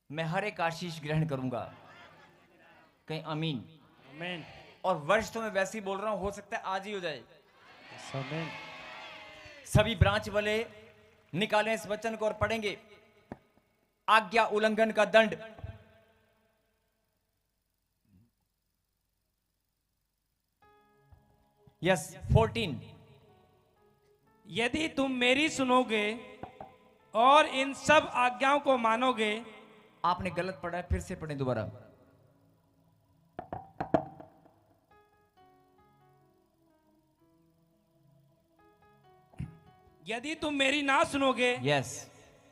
मैं हर एक आशीष ग्रहण करूंगा। कहीं आमीन। आमीन। और वर्ष तो मैं वैसे ही बोल रहा हूं, हो सकता है आज ही हो जाए। आमीन। सभी ब्रांच वाले निकालें इस वचन को और पढ़ेंगे। आज्ञा उल्लंघन का दंड। यस 14। यदि तुम मेरी सुनोगे और इन सब आज्ञाओं को मानोगे। आपने गलत पढ़ा है, फिर से पढ़ें दोबारा। यदि तुम मेरी ना सुनोगे यस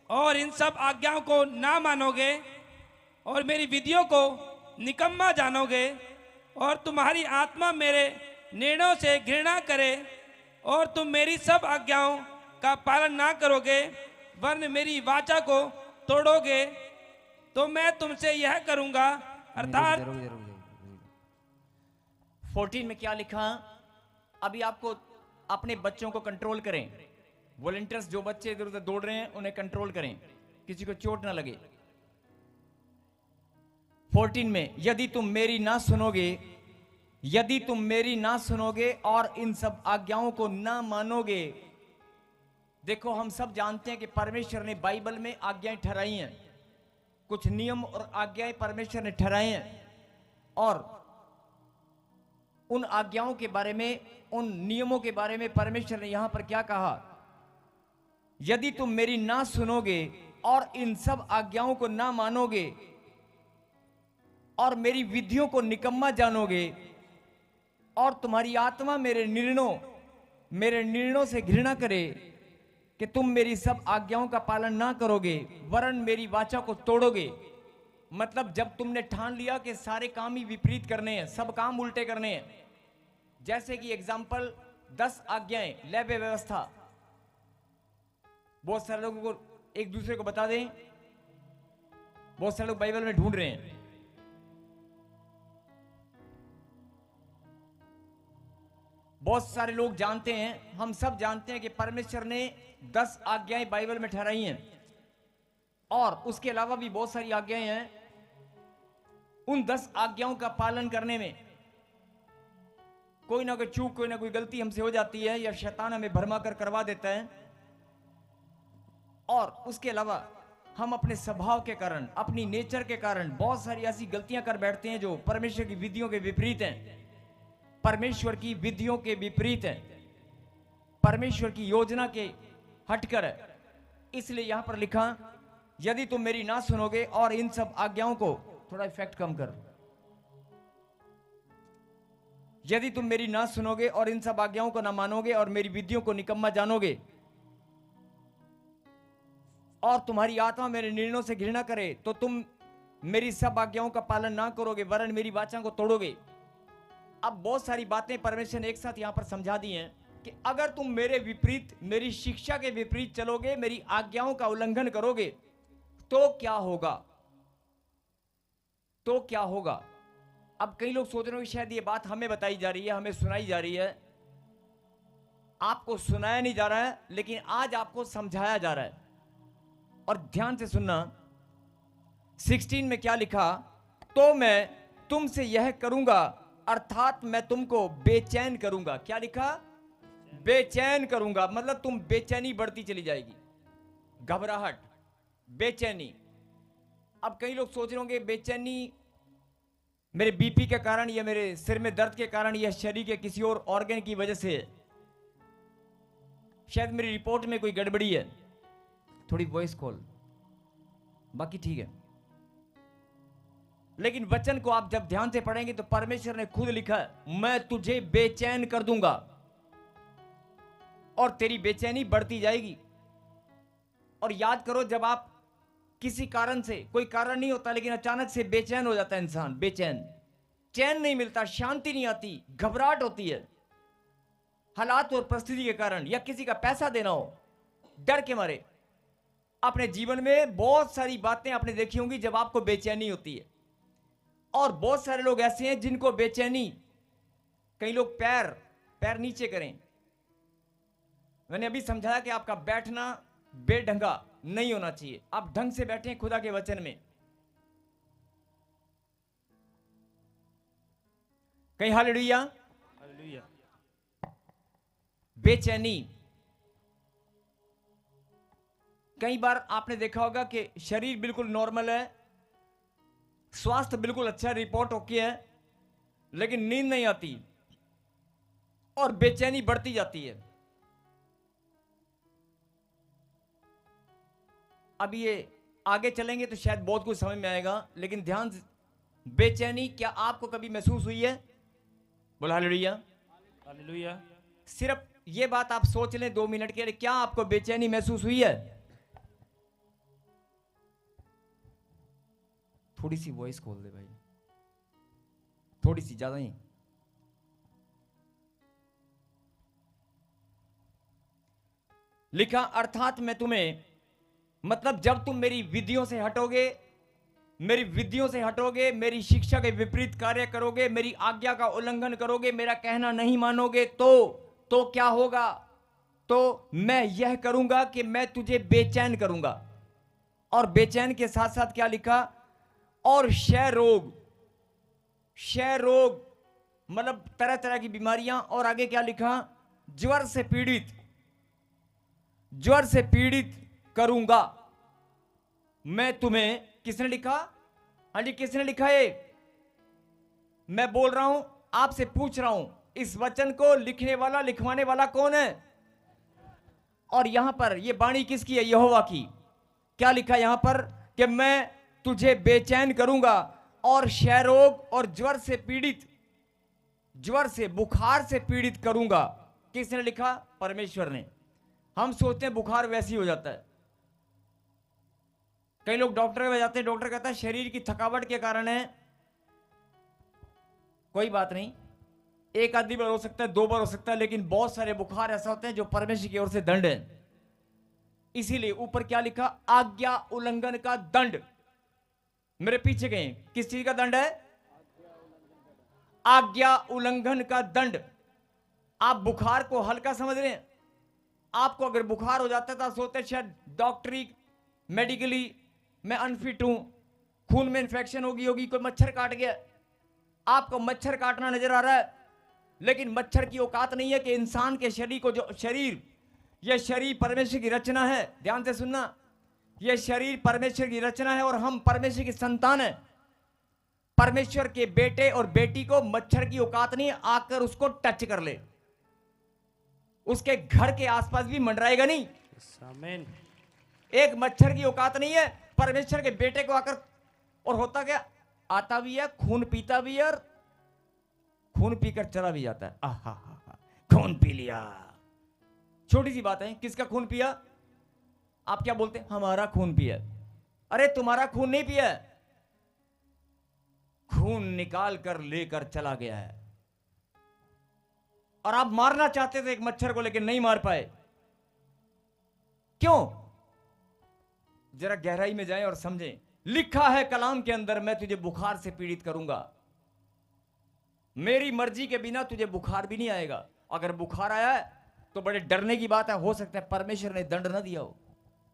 और इन सब आज्ञाओं को ना मानोगे और मेरी विधियों को निकम्मा जानोगे और तुम्हारी आत्मा मेरे निर्णयों से घृणा करे और तुम मेरी सब आज्ञाओं का पालन ना करोगे वरन मेरी वाचा को तोड़ोगे तो मैं तुमसे यह करूंगा अर्थात 14 में क्या लिखा? अभी आपको अपने बच्चों को कंट्रोल करें। वॉलंटियर्स जो बच्चे इधर उधर दौड़ रहे हैं उन्हें कंट्रोल करें, किसी को चोट ना लगे। 14 में यदि तुम मेरी ना सुनोगे, यदि तुम मेरी ना सुनोगे और इन सब आज्ञाओं को ना मानोगे। देखो, हम सब जानते हैं कि परमेश्वर ने बाइबल में आज्ञाएं ठहराई हैं, कुछ नियम और आज्ञाएं परमेश्वर ने ठहराए हैं। और उन आज्ञाओं के बारे में, उन नियमों के बारे में परमेश्वर ने यहां पर क्या कहा? यदि तुम मेरी ना सुनोगे और इन सब आज्ञाओं को ना मानोगे और मेरी विधियों को निकम्मा जानोगे और तुम्हारी आत्मा मेरे निर्णयों से घृणा करे कि तुम मेरी सब आज्ञाओं का पालन ना करोगे वरन मेरी वाचा को तोड़ोगे। मतलब जब तुमने ठान लिया कि सारे काम ही विपरीत करने हैं, सब काम उल्टे करने हैं, जैसे कि एग्जाम्पल 10 आज्ञाएं, लैब व्यवस्था, बहुत सारे लोगों को एक दूसरे को बता दें। बहुत सारे लोग बाइबल में ढूंढ रहे हैं। बहुत सारे लोग जानते हैं, हम सब जानते हैं कि परमेश्वर ने 10 आज्ञाएं बाइबल में ठहराई हैं और उसके अलावा भी बहुत सारी आज्ञाएं हैं। उन 10 आज्ञाओं का पालन करने में कोई ना कोई चूक, कोई ना कोई गलती हमसे हो जाती है या शैतान हमें भरमा कर करवा देता है। और उसके अलावा हम अपने स्वभाव के कारण, अपनी नेचर के कारण बहुत सारी ऐसी गलतियां कर बैठते हैं जो परमेश्वर की विधियों के विपरीत हैं, परमेश्वर की विधियों के विपरीत हैं, परमेश्वर की योजना के हटकर है। इसलिए यहां पर लिखा, यदि तुम मेरी ना सुनोगे और इन सब आज्ञाओं को, थोड़ा इफेक्ट कम कर, यदि तुम मेरी ना सुनोगे और इन सब आज्ञाओं को ना मानोगे और मेरी विधियों को निकम्मा जानोगे और तुम्हारी आत्मा मेरे निर्णयों से घृणा करे तो तुम मेरी सब आज्ञाओं का पालन ना करोगे वरन मेरी वाचा को तोड़ोगे। अब बहुत सारी बातें परमेश्वर ने एक साथ यहां पर समझा दी हैं कि अगर तुम मेरे विपरीत, मेरी शिक्षा के विपरीत चलोगे, मेरी आज्ञाओं का उल्लंघन करोगे तो क्या होगा? तो क्या होगा? अब कई लोग सोच रहे हो कि शायद ये बात हमें बताई जा रही है, हमें सुनाई जा रही है। आपको सुनाया नहीं जा रहा है, लेकिन आज आपको समझाया जा रहा है। और ध्यान से सुनना, 16 में क्या लिखा? तो मैं तुमसे यह करूंगा अर्थात मैं तुमको बेचैन करूंगा। क्या लिखा? बेचैन करूंगा। मतलब तुम बेचैनी बढ़ती चली जाएगी, घबराहट, बेचैनी। अब कई लोग सोच रहे होंगे बेचैनी मेरे बीपी के कारण या मेरे सिर में दर्द के कारण या शरीर के किसी और ऑर्गन की वजह से, शायद मेरी रिपोर्ट में कोई गड़बड़ी है, थोड़ी वॉइस कॉल, बाकी ठीक है। लेकिन वचन को आप जब ध्यान से पढ़ेंगे तो परमेश्वर ने खुद लिखा है, मैं तुझे बेचैन कर दूंगा और तेरी बेचैनी बढ़ती जाएगी। और याद करो, जब आप किसी कारण से, कोई कारण नहीं होता लेकिन अचानक से बेचैन हो जाता है इंसान, बेचैन, चैन नहीं मिलता, शांति नहीं आती, घबराहट होती है हालात और परिस्थिति के कारण, या किसी का पैसा देना हो, डर के मारे। अपने जीवन में बहुत सारी बातें आपने देखी होंगी जब आपको बेचैनी होती है। और बहुत सारे लोग ऐसे हैं जिनको बेचैनी, कई लोग पैर नीचे करें। मैंने अभी समझाया कि आपका बैठना बेढंगा नहीं होना चाहिए। आप ढंग से बैठे हैं खुदा के वचन में। कहीं हालेलुया। हालेलुया। बेचैनी, कई बार आपने देखा होगा कि शरीर बिल्कुल नॉर्मल है, स्वास्थ्य बिल्कुल अच्छा, रिपोर्ट ओके है, लेकिन नींद नहीं आती और बेचैनी बढ़ती जाती है। अब ये आगे चलेंगे तो शायद बहुत कुछ समझ में आएगा, लेकिन ध्यान से, बेचैनी क्या आपको कभी महसूस हुई है? बोला हालेलुया। हालेलुया। सिर्फ ये बात आप सोच लें 2 मिनट के लिए, क्या आपको बेचैनी महसूस हुई है? थोड़ी सी वॉइस खोल दे भाई, थोड़ी सी, ज्यादा नहीं। लिखा अर्थात मैं तुम्हें, मतलब जब तुम मेरी विधियों से हटोगे, मेरी विधियों से हटोगे, मेरी शिक्षा के विपरीत कार्य करोगे, मेरी आज्ञा का उल्लंघन करोगे, मेरा कहना नहीं मानोगे, तो क्या होगा? तो मैं यह करूंगा कि मैं तुझे बेचैन करूंगा। और बेचैन के साथ साथ क्या लिखा? और क्षय रोग, क्षय रोग मतलब तरह तरह की बीमारियां। और आगे क्या लिखा? ज्वर से पीड़ित, ज्वर से पीड़ित करूंगा मैं तुम्हें। किसने लिखा? हाँ जी, किसने लिखा है? मैं बोल रहा हूं, आपसे पूछ रहा हूं, इस वचन को लिखने वाला, लिखवाने वाला कौन है? और यहां पर यह वाणी किसकी है? यहोवा की। क्या लिखा यहां पर? कि मैं तुझे बेचैन करूंगा और क्षय रोग और ज्वर से पीड़ित, ज्वर से, बुखार से पीड़ित करूंगा। किसने लिखा? परमेश्वर ने। हम सोचते हैं बुखार वैसे ही हो जाता है। कई लोग डॉक्टर के पास जाते हैं, डॉक्टर कहता है शरीर की थकावट के कारण है। कोई बात नहीं, एक आधी बार हो सकता है, 2 बार हो सकता है, लेकिन बहुत सारे बुखार ऐसा होते हैं जो परमेश्वर की ओर से दंड है। इसीलिए ऊपर क्या लिखा? आज्ञा उल्लंघन का दंड। मेरे पीछे गए, किस चीज का दंड है? आज्ञा उल्लंघन का दंड। आप बुखार को हल्का समझ रहे हैं। आपको अगर बुखार हो जाता है तो आप सोचते हैं शायद डॉक्टरी, मेडिकली मैं अनफिट हूं, खून में इंफेक्शन होगी, कोई मच्छर काट गया। आपको मच्छर काटना नजर आ रहा है, लेकिन मच्छर की औकात नहीं है कि इंसान के शरीर को, जो शरीर, यह शरीर परमेश्वर की रचना है। ध्यान से सुनना, यह शरीर परमेश्वर की रचना है और हम परमेश्वर की संतान है। परमेश्वर के बेटे और बेटी को मच्छर की औकात नहीं आकर उसको टच कर ले, उसके घर के आसपास भी मंडराएगा नहीं। आमीन। एक मच्छर की औकात नहीं है परमेश्वर के बेटे को आकर। और होता क्या? आता भी है, खून पीता भी है, और खून पीकर चला भी जाता है। आहा, खून पी लिया। छोटी सी बात है, किसका खून पिया? आप क्या बोलते हैं? हमारा खून पिया। अरे तुम्हारा खून नहीं पिया, खून निकाल कर लेकर चला गया है। और आप मारना चाहते थे एक मच्छर को, लेकिन नहीं मार पाए। क्यों? जरा गहराई में जाएं और समझें। लिखा है कलाम के अंदर, मैं तुझे बुखार से पीड़ित करूंगा। मेरी मर्जी के बिना तुझे बुखार भी नहीं आएगा। अगर बुखार आया है तो बड़े डरने की बात है, हो सकता है परमेश्वर ने दंड ना दिया हो।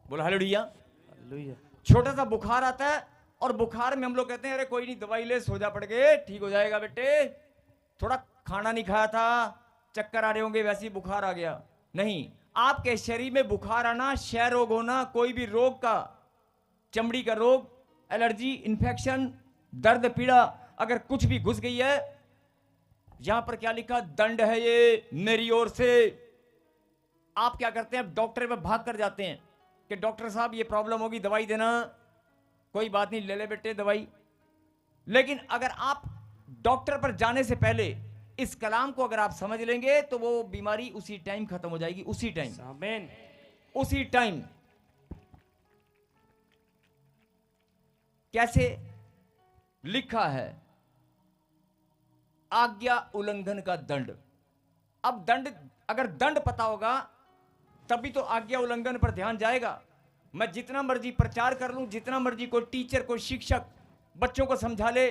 बोला हालेलुया। हालेलुया। छोटा सा बुखार आता है और बुखार में हम लोग कहते हैं अरे कोई नहीं, दवाई ले, सो जा, पड़ गए, ठीक हो जाएगा बेटे, थोड़ा खाना नहीं खाया था, चक्कर आ रहे होंगे, वैसे ही बुखार आ गया। नहीं, आपके शरीर में बुखार आना, क्षय रोग होना, कोई भी रोग का, चमड़ी का रोग, एलर्जी, इंफेक्शन, दर्द, पीड़ा, अगर कुछ भी घुस गई है, यहां पर क्या लिखा? दंड है ये मेरी ओर से। आप क्या करते हैं? डॉक्टर में भाग कर जाते हैं कि डॉक्टर साहब ये प्रॉब्लम होगी, दवाई देना। कोई बात नहीं, ले ले बेटे दवाई। लेकिन अगर आप डॉक्टर पर जाने से पहले इस कलाम को अगर आप समझ लेंगे तो वो बीमारी उसी टाइम खत्म हो जाएगी, उसी टाइम, आमीन। उसी टाइम। कैसे? लिखा है आज्ञा उल्लंघन का दंड। अब दंड, अगर दंड पता होगा तभी तो आज्ञा उल्लंघन पर ध्यान जाएगा। मैं जितना मर्जी प्रचार कर लूं, जितना मर्जी कोई टीचर, कोई शिक्षक बच्चों को समझा ले,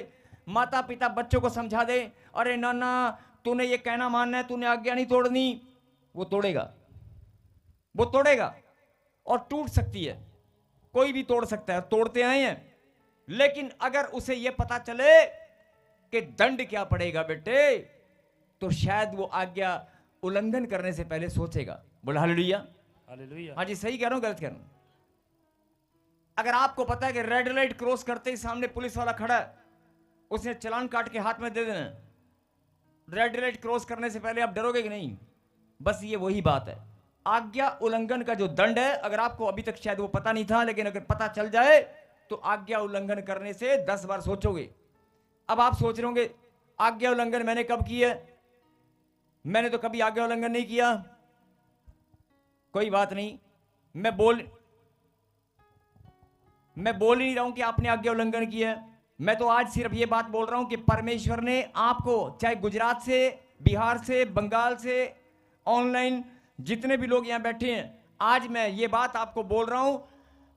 माता पिता बच्चों को समझा दे, अरे नाना तूने ये कहना मानना है, तूने आज्ञा नहीं तोड़नी, वो तोड़ेगा, वो तोड़ेगा। और टूट सकती है, कोई भी तोड़ सकता है, तोड़ते आए हैं। लेकिन अगर उसे यह पता चले कि दंड क्या पड़ेगा बेटे, तो शायद वो आज्ञा उल्लंघन करने से पहले सोचेगा। बोला हालेलुया। हालेलुया। हाँ जी, सही कह रहा हूं गलत कह रहा हूं? अगर आपको पता है कि रेड लाइट क्रॉस करते ही सामने पुलिस वाला खड़ा है, उसने चालान काट के हाथ में दे देना, रेड लाइट क्रॉस करने से पहले आप डरोगे कि नहीं? बस ये वही बात है। आज्ञा उल्लंघन का जो दंड है, अगर आपको अभी तक शायद वो पता नहीं था, लेकिन अगर पता चल जाए तो आज्ञा उल्लंघन करने से 10 बार सोचोगे। अब आप सोच रहे होंगे आज्ञा उल्लंघन मैंने कब किया है? मैंने तो कभी आज्ञा उल्लंघन नहीं किया। कोई बात नहीं, मैं बोल ही नहीं रहा हूं कि आपने आज्ञा उल्लंघन किया है। मैं तो आज सिर्फ ये बात बोल रहा हूं कि परमेश्वर ने आपको, चाहे गुजरात से, बिहार से, बंगाल से, ऑनलाइन जितने भी लोग यहां बैठे हैं, आज मैं ये बात आपको बोल रहा हूं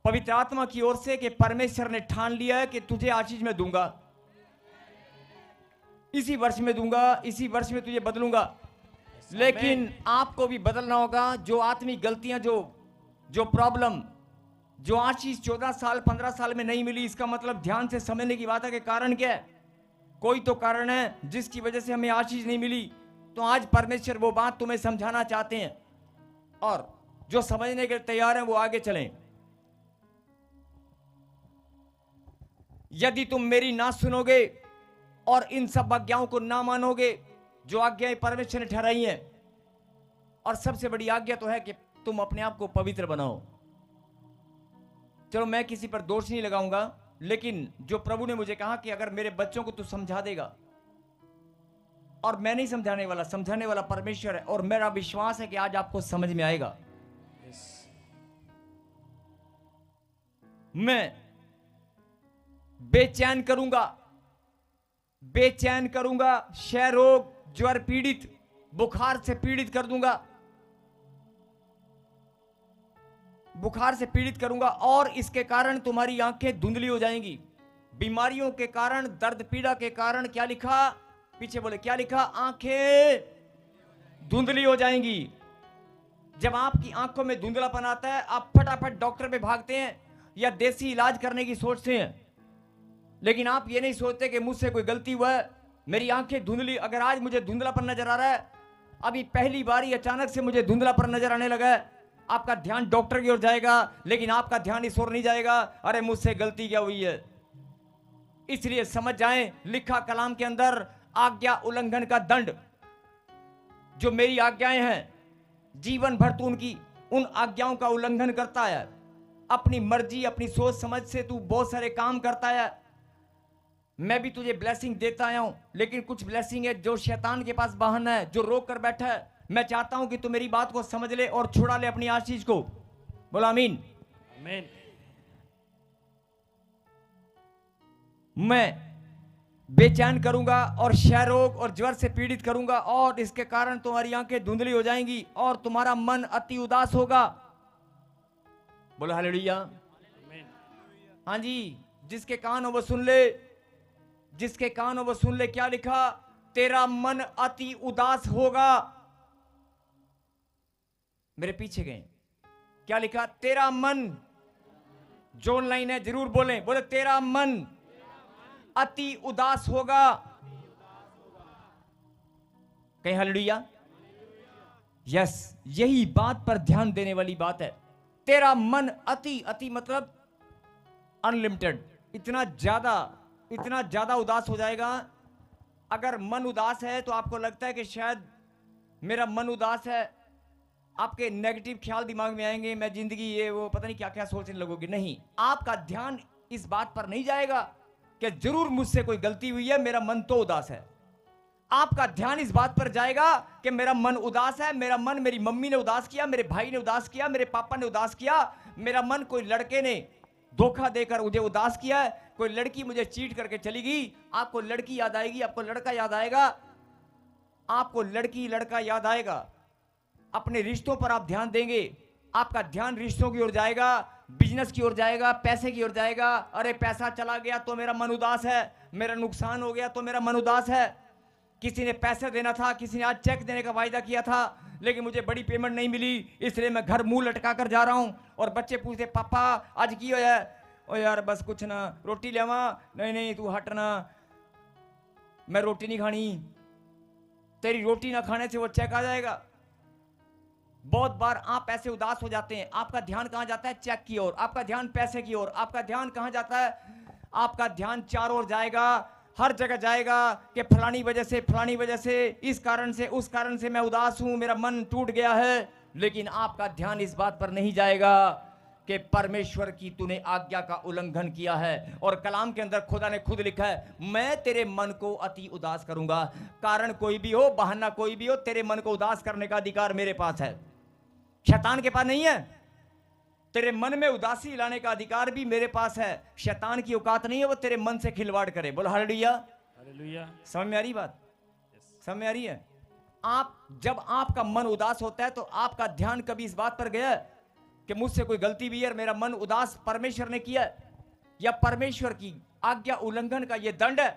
पवित्र आत्मा की ओर से कि परमेश्वर ने ठान लिया है कि तुझे आशीष में दूंगा, इसी वर्ष में दूंगा, इसी वर्ष में तुझे बदलूंगा। लेकिन आपको भी बदलना होगा। जो आत्मिक गलतियां, जो प्रॉब्लम, जो आशीष 14 साल 15 साल में नहीं मिली, इसका मतलब ध्यान से समझने की बात है कि कारण क्या है? कोई तो कारण है जिसकी वजह से हमें आशीष नहीं मिली। तो आज परमेश्वर वो बात तुम्हें समझाना चाहते हैं, और जो समझने के लिए तैयार हैं वो आगे चलें। यदि तुम मेरी ना सुनोगे और इन सब आज्ञाओं को ना मानोगे जो आज्ञाएं परमेश्वर ने ठहराई हैं, और सबसे बड़ी आज्ञा तो है कि तुम अपने आप को पवित्र बनाओ। चलो मैं किसी पर दोष नहीं लगाऊंगा, लेकिन जो प्रभु ने मुझे कहा कि अगर मेरे बच्चों को तू समझा देगा, और मैं नहीं समझाने वाला, समझाने वाला परमेश्वर है, और मेरा विश्वास है कि आज आपको समझ में आएगा। मैं बेचैन करूंगा, क्षय रोग, ज्वर पीड़ित, बुखार से पीड़ित कर दूंगा, बुखार से पीड़ित करूंगा, और इसके कारण तुम्हारी आंखें धुंधली हो जाएंगी। बीमारियों के कारण, दर्द पीड़ा के कारण, क्या लिखा पीछे बोले, क्या लिखा? आंखें धुंधली हो जाएंगी। जब आपकी आंखों में धुंधलापन आता है, आप फटाफट डॉक्टर पे भागते हैं या देसी इलाज करने की सोचते हैं, लेकिन आप ये नहीं सोचते कि मुझसे कोई गलती हुआ है, मेरी आंखें धुंधली, अगर आज मुझे धुंधलापन नजर आ रहा है, अभी पहली बार ही अचानक से मुझे धुंधलापन नजर आने लगा है, आपका ध्यान डॉक्टर की ओर जाएगा, लेकिन आपका ध्यान इस ओर नहीं जाएगा, अरे मुझसे गलती क्या हुई है। इसलिए समझ जाएं, लिखा कलाम के अंदर आज्ञा उल्लंघन का दंड, जो मेरी आज्ञाएं हैं, जीवन भर तू उन आज्ञाओं का उल्लंघन करता है, अपनी मर्जी, अपनी सोच समझ से तू बहुत सारे काम करता है। मैं भी तुझे ब्लेसिंग देता आया हूं, लेकिन कुछ ब्लेसिंग है जो शैतान के पास बहाना है, जो रोक कर बैठा है। मैं चाहता हूं कि तू मेरी बात को समझ ले और छुड़ा ले अपनी आशीष को। बोला आमीन। आमीन। मैं बेचैन करूंगा और क्षय रोग और ज्वर से पीड़ित करूंगा, और इसके कारण तुम्हारी आंखें धुंधली हो जाएंगी और तुम्हारा मन अति उदास होगा। बोलो हालेलुया। हाँ जी, जिसके कान हो वो सुन ले, जिसके कान हो वो सुन ले। क्या लिखा? तेरा मन अति उदास होगा। मेरे पीछे गए, क्या लिखा? तेरा मन, जोन लाइन है, जरूर बोलें, बोले तेरा मन अति उदास होगा। कहीं हालेलुया। यस, यही बात पर ध्यान देने वाली बात है। तेरा मन अति मतलब अनलिमिटेड, इतना ज्यादा उदास हो जाएगा। अगर मन उदास है तो आपको लगता है कि शायद मेरा मन उदास है, आपके नेगेटिव ख्याल दिमाग में आएंगे, मैं जिंदगी ये वो पता नहीं क्या क्या सोचने लगोगे। नहीं, आपका ध्यान इस बात पर नहीं जाएगा कि जरूर मुझसे कोई गलती हुई है, मेरा मन तो उदास है। आपका ध्यान इस बात पर जाएगा कि मेरा मन उदास है, मेरा मन मेरी मम्मी ने उदास किया, मेरे भाई ने उदास किया, मेरे पापा ने उदास किया, मेरा मन कोई लड़के ने धोखा देकर मुझे उदास किया है, कोई लड़की मुझे चीट करके चली गई। आपको लड़की याद आएगी, आपको लड़का याद आएगा, आपको लड़की लड़का याद आएगा। अपने रिश्तों पर आप ध्यान देंगे, आपका ध्यान रिश्तों की ओर जाएगा, बिजनेस की ओर जाएगा, पैसे की ओर जाएगा। अरे पैसा चला गया तो मेरा मन उदास है, मेरा नुकसान हो गया तो मेरा मन उदास है। किसी ने पैसे देना था, किसी ने आज चेक देने का वायदा किया था, लेकिन मुझे बड़ी पेमेंट नहीं मिली, इसलिए मैं घर मुंह लटका कर जा रहा हूं। और बच्चे पूछते पापा आज की हो है? ओ यार बस कुछ ना, रोटी लेवा। नहीं नहीं तू हटना, मैं रोटी नहीं खानी। तेरी रोटी ना खाने से वो चेक आ जाएगा। बहुत बार आप ऐसे उदास हो जाते हैं, आपका ध्यान कहां जाता है? चेक की ओर। आपका ध्यान पैसे की ओर। आपका ध्यान कहां जाता है? आपका ध्यान चारों ओर जाएगा, हर जगह जाएगा कि फलानी वजह से, फलानी वजह से, इस कारण से, उस कारण से मैं उदास हूं, मेरा मन टूट गया है। लेकिन आपका ध्यान इस बात पर नहीं जाएगा कि परमेश्वर की तूने आज्ञा का उल्लंघन किया है। और कलाम के अंदर खुदा ने खुद लिखा है, मैं तेरे मन को अति उदास करूंगा। कारण कोई भी हो, बहाना कोई भी हो, तेरे मन को उदास करने का अधिकार मेरे पास है, शैतान के पास नहीं है। तेरे मन में उदासी लाने का अधिकार भी मेरे पास है। शैतान की औकात नहीं है वो तेरे मन से खिलवाड़ करे। बोलो हालेलुया। हालेलुया। समझ में आ रही बात? समझ में आ रही है? जब आपका मन उदास होता है तो आपका ध्यान कभी इस बात पर गया कि मुझसे कोई गलती भी है और मेरा मन उदास परमेश्वर ने किया, या परमेश्वर की आज्ञा उल्लंघन का यह दंड है?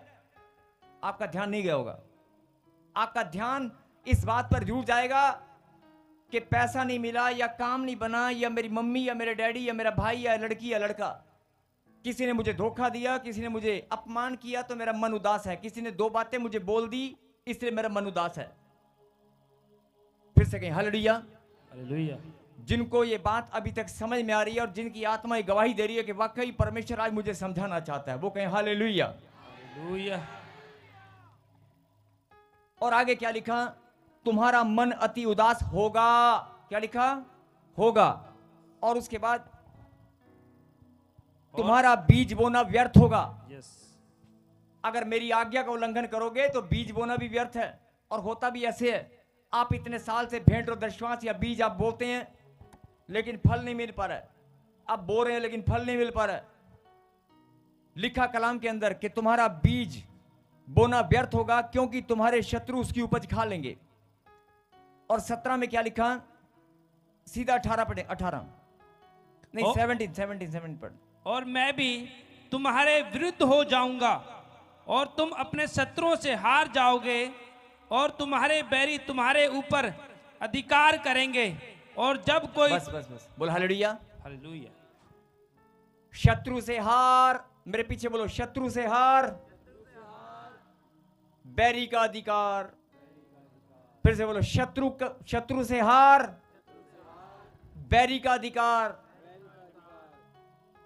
आपका ध्यान नहीं गया होगा। आपका ध्यान इस बात पर जरूर जाएगा कि पैसा नहीं मिला, या काम नहीं बना, या मेरी मम्मी या मेरे डैडी या मेरा भाई या लड़की या लड़का, किसी ने मुझे धोखा दिया, किसी ने मुझे अपमान किया तो मेरा मन उदास है, किसी ने दो बातें मुझे बोल दी इसलिए मेरा मन उदास है। फिर से कहें हालेलुया। हालेलुया। जिनको ये बात अभी तक समझ में आ रही है और जिनकी आत्मा गवाही दे रही है कि वाकई परमेश्वर आज मुझे समझाना चाहता है, वो कहें हालेलुया। हालेलुया। और आगे क्या लिखा? तुम्हारा मन अति उदास होगा। क्या लिखा? होगा। और उसके बाद तुम्हारा बीज बोना व्यर्थ होगा। यस। अगर मेरी आज्ञा का उल्लंघन करोगे तो बीज बोना भी व्यर्थ है। और होता भी ऐसे है, आप इतने साल से भेंट और दशवांश या बीज आप बोते हैं लेकिन फल नहीं मिल पा रहा है। आप बो रहे हैं लेकिन फल नहीं मिल पा रहा है। लिखा कलाम के अंदर कि तुम्हारा बीज बोना व्यर्थ होगा क्योंकि तुम्हारे शत्रु उसकी उपज खा लेंगे। और 17 में क्या लिखा? सीधा 18 पढ़े। 18 नहीं 17 पढ़। और मैं भी तुम्हारे विरुद्ध हो जाऊंगा और तुम अपने शत्रुओं से हार जाओगे और तुम्हारे बैरी तुम्हारे ऊपर अधिकार करेंगे। और जब कोई बस बोल हालेलुया। हालेलुया। शत्रु से हार, मेरे पीछे बोलो, शत्रु से हार, बैरी का अधिकार। फिर से बोलो, शत्रु से हार, बैरी का अधिकार,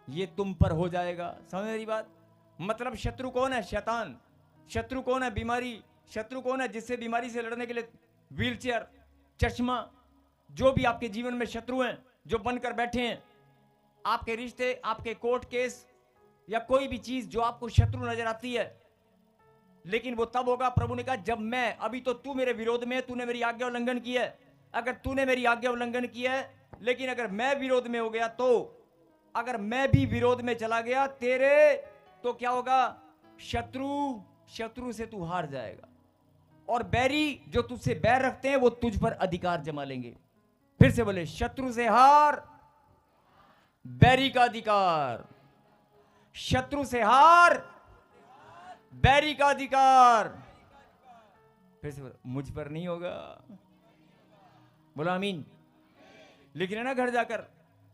ये तुम पर हो जाएगा। समझ मेरी बात? मतलब शत्रु कौन है? शैतान। शत्रु कौन है? बीमारी। शत्रु कौन है? जिससे बीमारी से लड़ने के लिए व्हीलचेयर, चश्मा, जो भी आपके जीवन में शत्रु हैं जो बनकर बैठे हैं, आपके रिश्ते, आपके कोर्ट केस या कोई भी चीज जो आपको शत्रु नजर आती है, लेकिन वो तब होगा, प्रभु ने कहा, जब मैं, अभी तो तू मेरे विरोध में, तूने मेरी आज्ञा उल्लंघन की है। अगर तूने मेरी आज्ञा उल्लंघन किया है, लेकिन अगर मैं विरोध में हो गया, तो अगर मैं भी विरोध में चला गया तेरे, तो क्या होगा? शत्रु से तू हार जाएगा। और बैरी जो तुझसे बैर रखते हैं वो तुझ पर अधिकार जमा लेंगे। फिर से बोले, शत्रु से हार, बैरी का अधिकार। शत्रु से हार, बैरी का अधिकार। फिर से बोले, मुझ पर नहीं होगा। बोला आमीन। लेकिन है ना, घर जाकर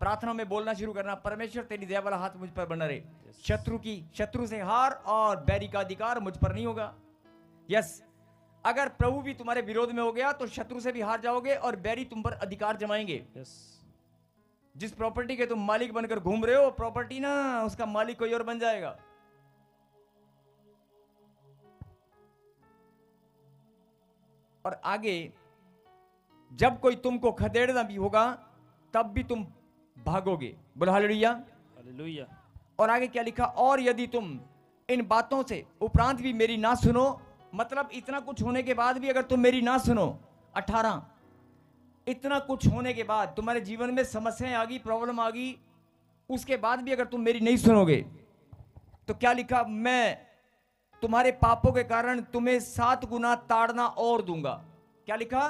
प्रार्थना में बोलना शुरू करना, परमेश्वर तेरी दया वाला हाथ मुझ पर बना रहे। शत्रु से हार और बैरी का अधिकार मुझ पर नहीं होगा। यस, अगर प्रभु भी तुम्हारे विरोध में हो गया तो शत्रु से भी हार जाओगे और बैरी तुम पर अधिकार जमाएंगे। जिस प्रॉपर्टी के तुम मालिक बनकर घूम रहे हो, प्रॉपर्टी ना, उसका मालिक कोई और बन जाएगा। और आगे जब कोई तुमको खदेड़ना भी होगा तब भी तुम भागोगे। बोलो हालेलुया। हालेलुया। और आगे क्या लिखा? और यदि तुम इन बातों से उपरांत भी मेरी ना सुनो, मतलब इतना कुछ होने के बाद भी अगर तुम मेरी ना सुनो। 18, इतना कुछ होने के बाद तुम्हारे जीवन में समस्याएं आ गई, प्रॉब्लम आ गई, उसके बाद भी अगर तुम मेरी नहीं सुनोगे तो क्या लिखा? मैं तुम्हारे पापों के कारण तुम्हें 7 गुना ताड़ना और दूंगा। क्या लिखा?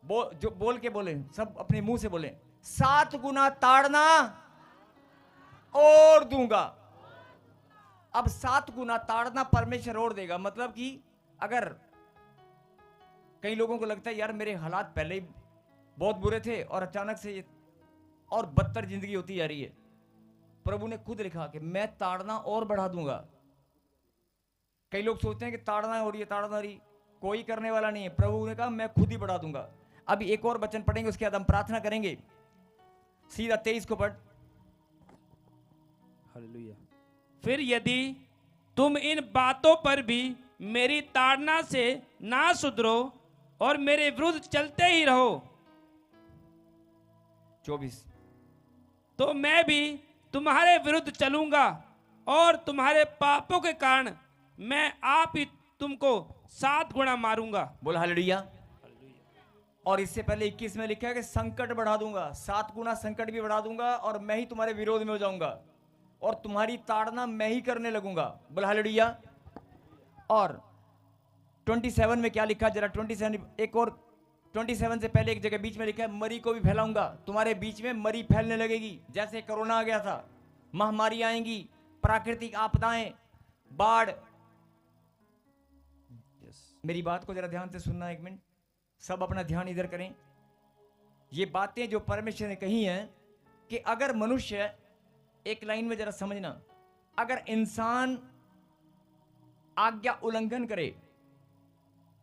जो बोल के बोले, सब अपने मुंह से बोले, 7 गुना ताड़ना और दूंगा। अब 7 गुना ताड़ना परमेश्वर और देगा। मतलब कि अगर कई लोगों को लगता है यार मेरे हालात पहले ही बहुत बुरे थे और अचानक से ये और बदतर जिंदगी होती जा रही है। प्रभु ने खुद लिखा कि मैं ताड़ना और बढ़ा दूंगा। कई लोग सोचते हैं कि ताड़ना हो रही है, ताड़ना हो रही, कोई करने वाला नहीं है। प्रभु ने कहा मैं खुद ही बढ़ा दूंगा। अभी एक और वचन पढ़ेंगे, उसके बाद हम प्रार्थना करेंगे। सीधा 23 को पढ़। हालेलुया। फिर यदि तुम इन बातों पर भी मेरी ताड़ना से ना सुधरो और मेरे विरुद्ध चलते ही रहो 24। तो मैं भी तुम्हारे विरुद्ध चलूंगा और तुम्हारे पापों के कारण मैं आप ही तुमको 7 गुना मारूंगा। बोल हालेलुया। और इससे पहले 21 में लिखा है कि संकट बढ़ा दूंगा, 7 गुना संकट भी बढ़ा दूंगा और मैं ही तुम्हारे विरोध में हो जाऊंगा और तुम्हारी ताड़ना मैं ही करने लगूंगा। बोल हालेलुया। और 27 में क्या लिखा, जरा 27 एक और 27 से पहले एक जगह बीच में लिखा है मरी को भी फैलाऊंगा। तुम्हारे बीच में मरी फैलने लगेगी। जैसे कोरोना आ गया था, महामारी आएंगी, प्राकृतिक आपदाएं, बाढ़। मेरी बात को जरा ध्यान से सुनना, एक मिनट, सब अपना ध्यान इधर करें। ये बातें जो परमेश्वर ने कही हैं कि अगर मनुष्य, एक लाइन में जरा समझना, अगर इंसान आज्ञा उल्लंघन करे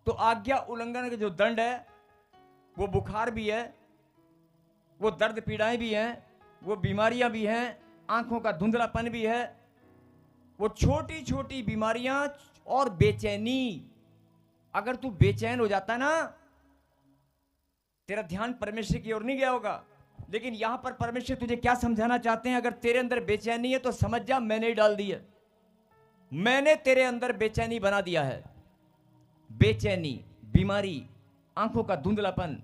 तो आज्ञा उल्लंघन का जो दंड है वो बुखार भी है, वो दर्द पीड़ाएं भी हैं, वो बीमारियां भी हैं, आंखों का धुंधलापन भी है, वो छोटी छोटी बीमारियां और बेचैनी। अगर तू बेचैन हो जाता है ना, तेरा ध्यान परमेश्वर की ओर नहीं गया होगा। लेकिन यहां पर परमेश्वर तुझे क्या समझाना चाहते हैं, अगर तेरे अंदर बेचैनी है तो समझ जा मैंने ही डाल दी है। मैंने तेरे अंदर बेचैनी बना दिया है। बेचैनी, बीमारी, आंखों का धुंधलापन,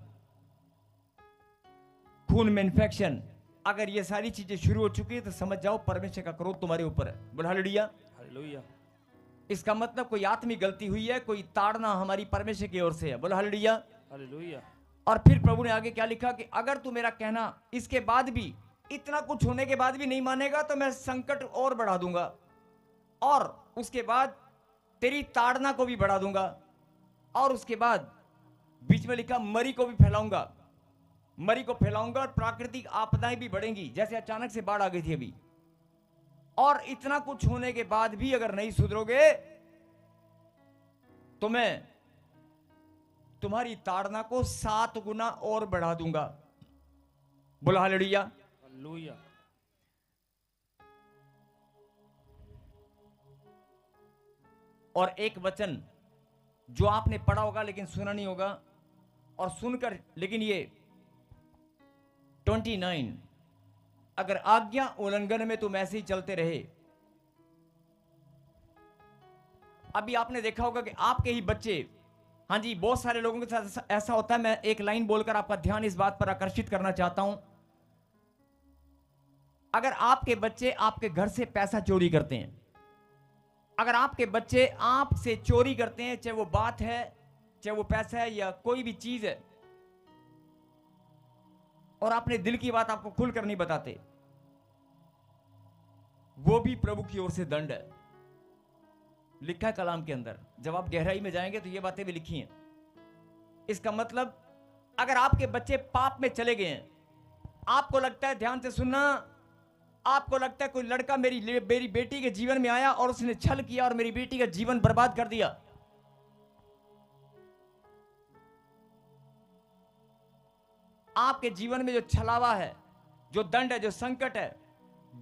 खून में इंफेक्शन, अगर ये सारी चीजें शुरू हो चुकी है तो समझ जाओ परमेश्वर का क्रोध तुम्हारे ऊपर है। बोल हालेलुया। हालेलुया। इसका मतलब कोई आत्मिक गलती हुई है, कोई ताड़ना हमारी परमेश्वर की ओर से है। बोल हालेलुया। हालेलुया। और फिर प्रभु ने आगे क्या लिखा कि अगर तू मेरा कहना इसके बाद भी, इतना कुछ होने के बाद भी नहीं मानेगा तो मैं संकट और बढ़ा दूंगा और उसके बाद तेरी ताड़ना को भी बढ़ा दूंगा और उसके बाद बीच में लिखा मरी को भी फैलाऊंगा। मरी को फैलाऊंगा और प्राकृतिक आपदाएं भी बढ़ेंगी, जैसे अचानक से बाढ़ आ गई थी अभी। और इतना कुछ होने के बाद भी अगर नहीं सुधरोगे तो मैं तुम्हारी ताड़ना को 7 गुना और बढ़ा दूंगा। बोला हालेलुया। हालेलुया। और एक वचन जो आपने पढ़ा होगा लेकिन सुना नहीं होगा, और सुनकर, लेकिन ये 29, अगर आज्ञा उल्लंघन में तुम ऐसे ही चलते रहे। अभी आपने देखा होगा कि आपके ही बच्चे, हाँ जी, बहुत सारे लोगों के साथ ऐसा होता है। मैं एक लाइन बोलकर आपका ध्यान इस बात पर आकर्षित करना चाहता हूं। अगर आपके बच्चे आपके घर से पैसा चोरी करते हैं, अगर आपके बच्चे आपसे चोरी करते हैं, चाहे वो बात है, चाहे वो पैसा है या कोई भी चीज है, और आपने दिल की बात आपको खुलकर नहीं बताते, वो भी प्रभु की ओर से दंड है। लिखा है कलाम के अंदर, जब आप गहराई में जाएंगे तो ये बातें भी लिखी हैं। इसका मतलब अगर आपके बच्चे पाप में चले गए हैं, आपको लगता है, ध्यान से सुनना, आपको लगता है कोई लड़का मेरी बेटी के जीवन में आया और उसने छल किया और मेरी बेटी का जीवन बर्बाद कर दिया। आपके जीवन में जो छलावा है, जो दंड है, जो संकट है,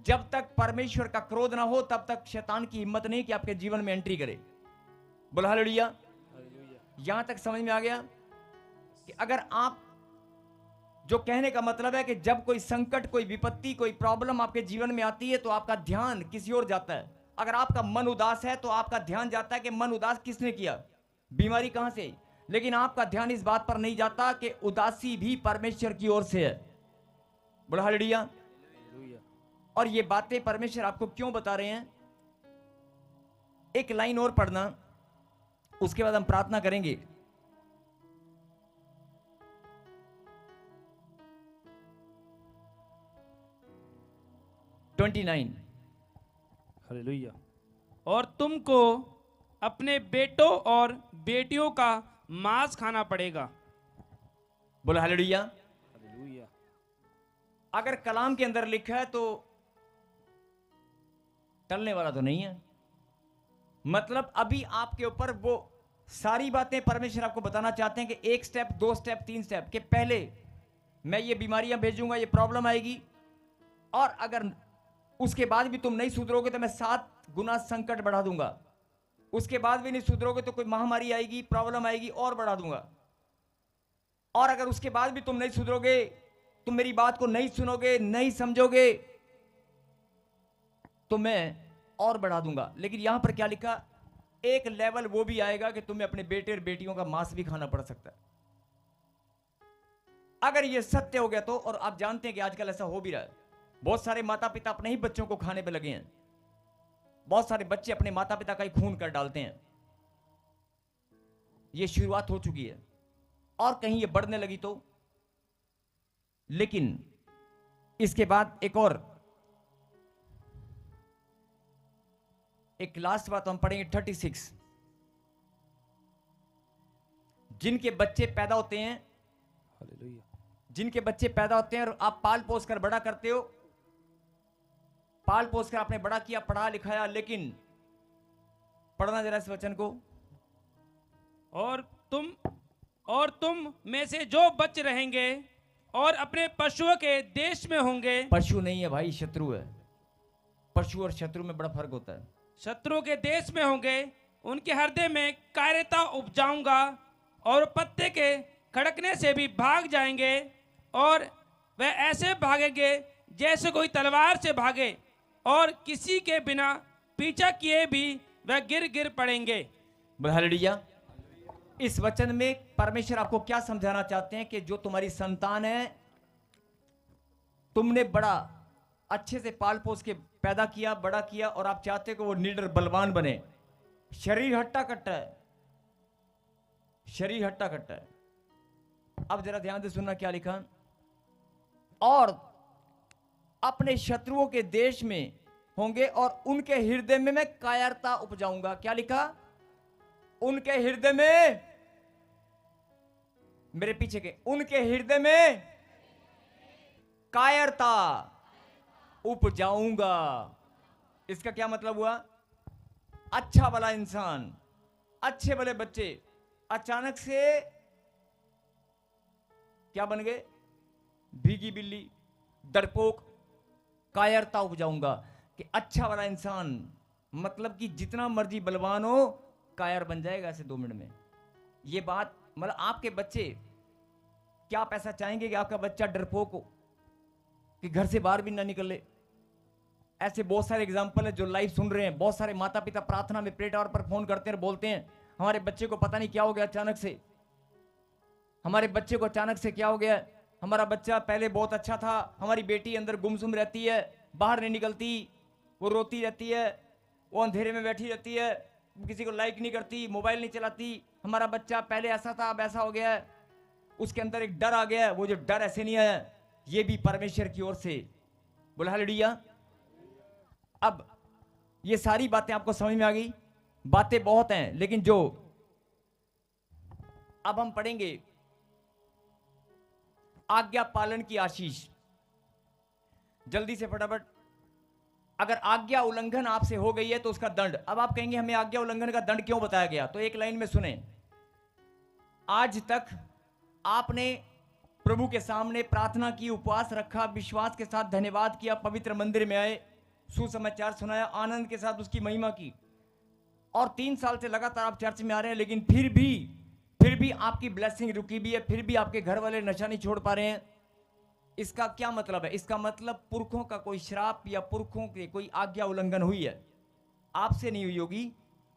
जब तक परमेश्वर का क्रोध ना हो तब तक शैतान की हिम्मत नहीं कि आपके जीवन में एंट्री करे। बोल हालेलुया। यहां तक समझ में आ गया कि अगर आप, जो कहने का मतलब है कि जब कोई संकट, कोई विपत्ति, कोई प्रॉब्लम आपके जीवन में आती है तो आपका ध्यान किसी और जाता है। अगर आपका मन उदास है तो आपका ध्यान जाता है कि मन उदास किसने किया, बीमारी कहां से, लेकिन आपका ध्यान इस बात पर नहीं जाता कि उदासी भी परमेश्वर की ओर से है। बोल हालेलुया। और ये बातें परमेश्वर आपको क्यों बता रहे हैं, एक लाइन और पढ़ना, उसके बाद हम प्रार्थना करेंगे। हालेलुया। और तुमको अपने बेटों और बेटियों का मांस खाना पड़ेगा। बोलो हालेलुया। हालेलुया। अगर कलाम के अंदर लिखा है तो टलने वाला तो नहीं है। मतलब अभी आपके ऊपर वो सारी बातें परमेश्वर आपको बताना चाहते हैं कि 1 स्टेप 2 स्टेप 3 स्टेप के पहले मैं ये बीमारियां भेजूंगा, ये प्रॉब्लम आएगी, और अगर उसके बाद भी तुम नहीं सुधरोगे तो मैं 7 गुना संकट बढ़ा दूंगा। उसके बाद भी नहीं सुधरोगे तो कोई महामारी आएगी, प्रॉब्लम आएगी और बढ़ा दूंगा। और अगर उसके बाद भी तुम नहीं सुधरोगे, तुम मेरी बात को नहीं सुनोगे, नहीं समझोगे, तो मैं और बढ़ा दूंगा। लेकिन यहां पर क्या लिखा, एक लेवल वो भी आएगा कि तुम्हें अपने बेटे और बेटियों का मांस भी खाना पड़ सकता है। अगर ये सत्य हो गया तो, और आप जानते हैं कि आजकल ऐसा हो भी रहा है, बहुत सारे माता पिता अपने ही बच्चों को खाने पे लगे हैं। बहुत सारे बच्चे अपने माता पिता का ही खून कर डालते हैं। ये शुरुआत हो चुकी है और कहीं ये बढ़ने लगी तो। लेकिन इसके बाद एक लास्ट बात हम पढ़ेंगे 36। जिनके बच्चे पैदा होते हैं, जिनके बच्चे पैदा होते हैं और आप पाल पोस कर बड़ा करते हो, पाल पोस कर आपने बड़ा किया, पढ़ा लिखाया, लेकिन पढ़ना जरा इस वचन को, और तुम में से जो बच रहेंगे और अपने पशुओं के देश में होंगे। पशु नहीं है भाई, शत्रु है। पशु और शत्रु में बड़ा फर्क होता है। शत्रु के देश में होंगे, उनके हृदय में कायरता उपजाऊंगा और पत्ते के खड़कने से भी भाग जाएंगे, और वह ऐसे भागेंगे जैसे कोई तलवार से भागे, और किसी के बिना पीछा किए भी वह गिर गिर पड़ेंगे। हालेलुया। इस वचन में परमेश्वर आपको क्या समझाना चाहते हैं कि जो तुम्हारी संतान है, तुमने बड़ा अच्छे से पाल पोस के पैदा किया, बड़ा किया, और आप चाहते हो कि वो निडर बलवान बने। शरीर हट्टा कट्टा है, शरीर हट्टा कट्टा है। अब जरा ध्यान से सुनना क्या लिखा, और अपने शत्रुओं के देश में होंगे और उनके हृदय में मैं कायरता उपजाऊंगा। क्या लिखा, उनके हृदय में, मेरे पीछे के, उनके हृदय में कायरता उपजाऊंगा। इसका क्या मतलब हुआ, अच्छा भला इंसान, अच्छे भले बच्चे अचानक से क्या बन गए, भीगी बिल्ली, डरपोक। कायरता उपजाऊंगा कि अच्छा वाला इंसान, मतलब कि जितना मर्जी बलवान हो, कायर बन जाएगा ऐसे 2 मिनट में। ये बात मतलब आपके बच्चे, क्या आप ऐसा चाहेंगे कि आपका बच्चा डरपोक हो, कि घर से बाहर भी ना निकले? ऐसे बहुत सारे एग्जाम्पल है जो लाइव सुन रहे हैं। बहुत सारे माता पिता प्रार्थना में प्रे टावर पर फोन करते हैं और बोलते हैं हमारे बच्चे को पता नहीं क्या हो गया, अचानक से हमारे बच्चे को अचानक से क्या हो गया, हमारा बच्चा पहले बहुत अच्छा था, हमारी बेटी अंदर गुमसुम रहती है, बाहर नहीं निकलती, वो रोती रहती है, वो अंधेरे में बैठी रहती है, किसी को लाइक नहीं करती, मोबाइल नहीं चलाती, हमारा बच्चा पहले ऐसा था अब ऐसा हो गया है, उसके अंदर एक डर आ गया है, वो जो डर ऐसे नहीं आया, ये भी परमेश्वर की ओर से। बोला हालेलुया। अब ये सारी बातें आपको समझ में आ गई? बातें बहुत हैं, लेकिन जो अब हम पढ़ेंगे, आज्ञा पालन की आशीष। जल्दी से फटाफट। अगर आज्ञा उल्लंघन आपसे हो गई है तो उसका दंड। अब आप कहेंगे हमें आज्ञा उल्लंघन का दंड क्यों बताया गया, तो एक लाइन में सुने। आज तक आपने प्रभु के सामने प्रार्थना की, उपवास रखा, विश्वास के साथ धन्यवाद किया, पवित्र मंदिर में आए, सुसमाचार सुनाया, आनंद के साथ उसकी महिमा की, और 3 साल से लगातार आप चर्च में आ रहे हैं, लेकिन फिर भी आपकी ब्लेसिंग रुकी भी है, फिर भी आपके घर वाले नशा नहीं छोड़ पा रहे हैं। इसका क्या मतलब है? इसका मतलब पुरखों का कोई श्राप या पुरखों के कोई आज्ञा उल्लंघन हुई है। आपसे नहीं हुई होगी,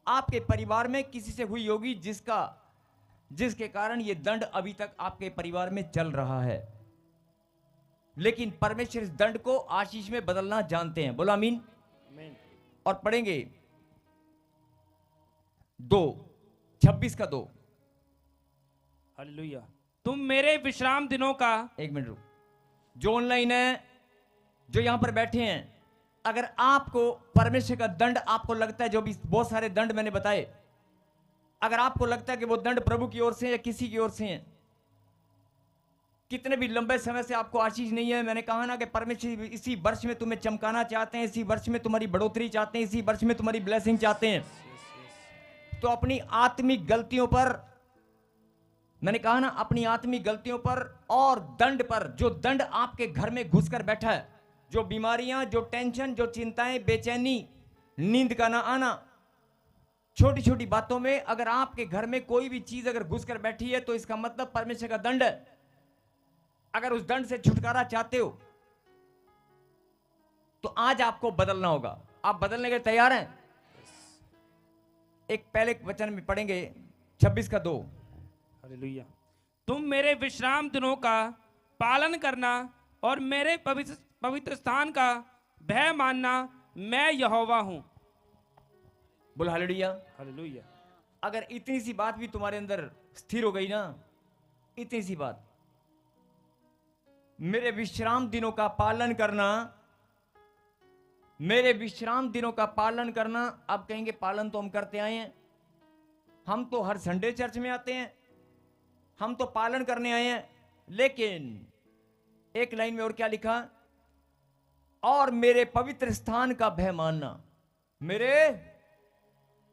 आपके परिवार में किसी से हुई होगी, जिसके कारण ये दंड अभी तक आपके परिवार में चल रहा है। लेकिन परमेश्वर इस दंड को आशीष में बदलना जानते हैं। बोलो आमीन। और पढ़ेंगे 2:26 हालेलुया। तुम मेरे विश्राम दिनों का, 1 मिनट रुक, जो ऑनलाइन है, जो यहां पर बैठे हैं, अगर आपको परमेश्वर का दंड आपको लगता है, जो भी बहुत सारे दंड मैंने बताए, अगर आपको लगता है कि वो दंड प्रभु की ओर से या किसी की ओर से है, कितने भी लंबे समय से आपको आशीष नहीं है, मैंने कहा ना कि परमेश्वर इसी वर्ष में तुम्हें चमकाना चाहते हैं, इसी वर्ष में तुम्हारी बढ़ोतरी चाहते हैं, इसी वर्ष में तुम्हारी ब्लेसिंग चाहते हैं। तो अपनी आत्मिक गलतियों पर, मैंने कहा ना, अपनी आत्मिक गलतियों पर और दंड पर, जो दंड आपके घर में घुसकर बैठा है, जो बीमारियां, जो टेंशन, जो चिंताएं, बेचैनी, नींद का ना आना, छोटी छोटी बातों में अगर आपके घर में कोई भी चीज अगर घुसकर बैठी है तो इसका मतलब परमेश्वर का दंड है। अगर उस दंड से छुटकारा चाहते हो तो आज आपको बदलना होगा। आप बदलने के तैयार हैं? एक पहले वचन में पढ़ेंगे 26:2। हालेलुया। तुम मेरे विश्राम दिनों का पालन करना और मेरे पवित्र स्थान का भय मानना, मैं यहोवा हूं। बोल हालेलुया। हालेलुया। अगर इतनी सी बात भी तुम्हारे अंदर स्थिर हो गई ना, इतनी सी बात, मेरे विश्राम दिनों का पालन करना, मेरे विश्राम दिनों का पालन करना। अब कहेंगे पालन तो हम करते आए हैं, हम तो हर संडे चर्च में आते हैं, हम तो पालन करने आए हैं। लेकिन एक लाइन में और क्या लिखा? और मेरे पवित्र स्थान का भय मानना, मेरे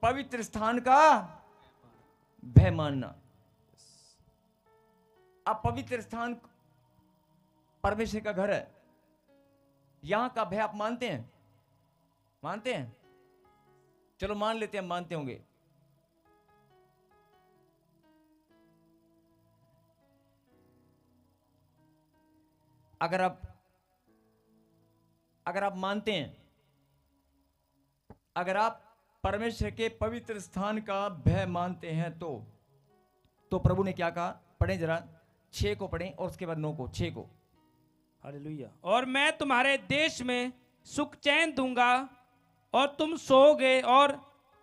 पवित्र स्थान का भय मानना। अब पवित्र स्थान परमेश्वर का घर है, यहां का भय आप मानते हैं? मानते हैं? चलो मान लेते हैं, मानते होंगे। अगर आप मानते हैं, अगर आप परमेश्वर के पवित्र स्थान का भय मानते हैं तो प्रभु ने क्या कहा? पढ़ें जरा, 6 को पढ़ें और उसके बाद 9 को। 6 को। हालेलुया। और मैं तुम्हारे देश में सुख चैन दूंगा और तुम सोओगे और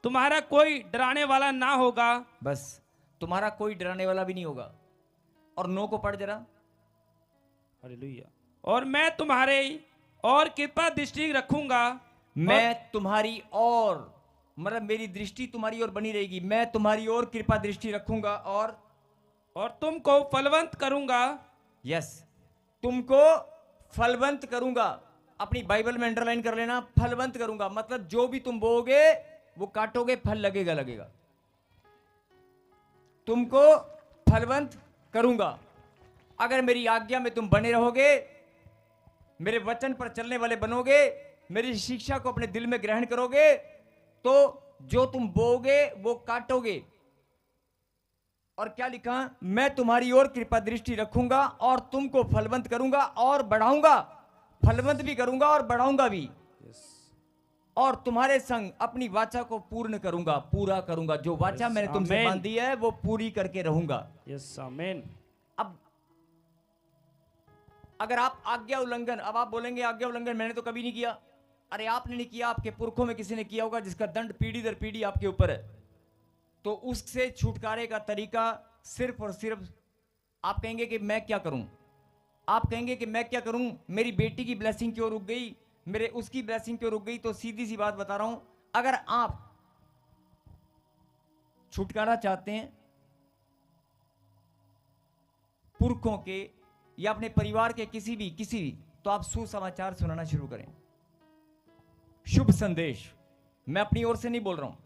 तुम्हारा कोई डराने वाला ना होगा। बस, तुम्हारा कोई डराने वाला भी नहीं होगा। और 9 को पढ़ जरा। हालेलुया। और मैं तुम्हारे और कृपा दृष्टि रखूंगा। मैं तुम्हारी और, मतलब मेरी दृष्टि तुम्हारी ओर बनी रहेगी। मैं तुम्हारी ओर कृपा दृष्टि रखूंगा और तुमको फलवंत करूंगा। यस, तुमको फलवंत करूंगा। अपनी बाइबल में अंडरलाइन कर लेना, फलवंत करूंगा मतलब जो भी तुम बोओगे वो काटोगे, फल लगेगा। तुमको फलवंत करूंगा अगर मेरी आज्ञा में तुम बने रहोगे, मेरे वचन पर चलने वाले बनोगे, मेरी शिक्षा को अपने दिल में ग्रहण करोगे, तो जो तुम बोओगे वो काटोगे। और क्या लिखा? मैं तुम्हारी ओर कृपा दृष्टि रखूंगा और तुमको फलवंत करूंगा और बढ़ाऊंगा। फलवंत भी करूंगा और बढ़ाऊंगा भी। और तुम्हारे संग अपनी वाचा को पूर्ण करूंगा, पूरा करूंगा। जो वाचा मैंने तुमसे बांधी है वो पूरी करके रहूंगा। यस, आमीन। अब अगर आप आज्ञा उल्लंघन, अब आप बोलेंगे आज्ञा उल्लंघन मैंने तो कभी नहीं किया। अरे आपने नहीं किया, आपके पुरखों में किसी ने किया होगा जिसका दंड पीढ़ी दर पीढ़ी आपके ऊपर है। तो उससे छुटकारे का तरीका सिर्फ और सिर्फ, आप कहेंगे कि मैं क्या करूं? आप कहेंगे कि मैं क्या करूं? मेरी बेटी की ब्लेसिंग क्यों रुक गई, मेरे उसकी ब्लेसिंग क्यों रुक गई? तो सीधी सी बात बता रहा हूं, अगर आप छुटकारा चाहते हैं पुरखों के या अपने परिवार के किसी भी, तो आप सुसमाचार सुनाना शुरू करें। शुभ संदेश, मैं अपनी ओर से नहीं बोल रहा हूं।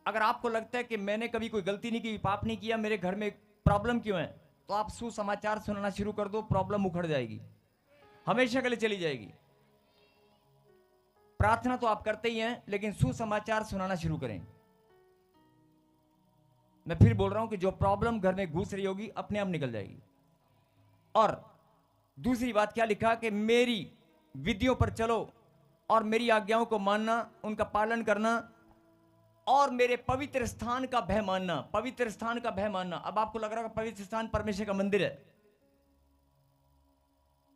अगर आपको लगता है कि मैंने कभी कोई गलती नहीं की, पाप नहीं किया, मेरे घर में प्रॉब्लम क्यों है, तो आप सुसमाचार सुनाना शुरू कर दो, प्रॉब्लम उखड़ जाएगी, हमेशा के लिए चली जाएगी। प्रार्थना तो आप करते ही हैं, लेकिन सुसमाचार सुनाना शुरू करें। मैं फिर बोल रहा हूं कि जो प्रॉब्लम घर में घुस रही होगी अपने आप निकल जाएगी। और दूसरी बात क्या लिखा कि मेरी विधियों पर चलो और मेरी आज्ञाओं को मानना, उनका पालन करना और मेरे पवित्र स्थान का भय मानना। पवित्र स्थान का भय मानना। अब आपको लग रहा है पवित्र स्थान परमेश्वर का मंदिर है।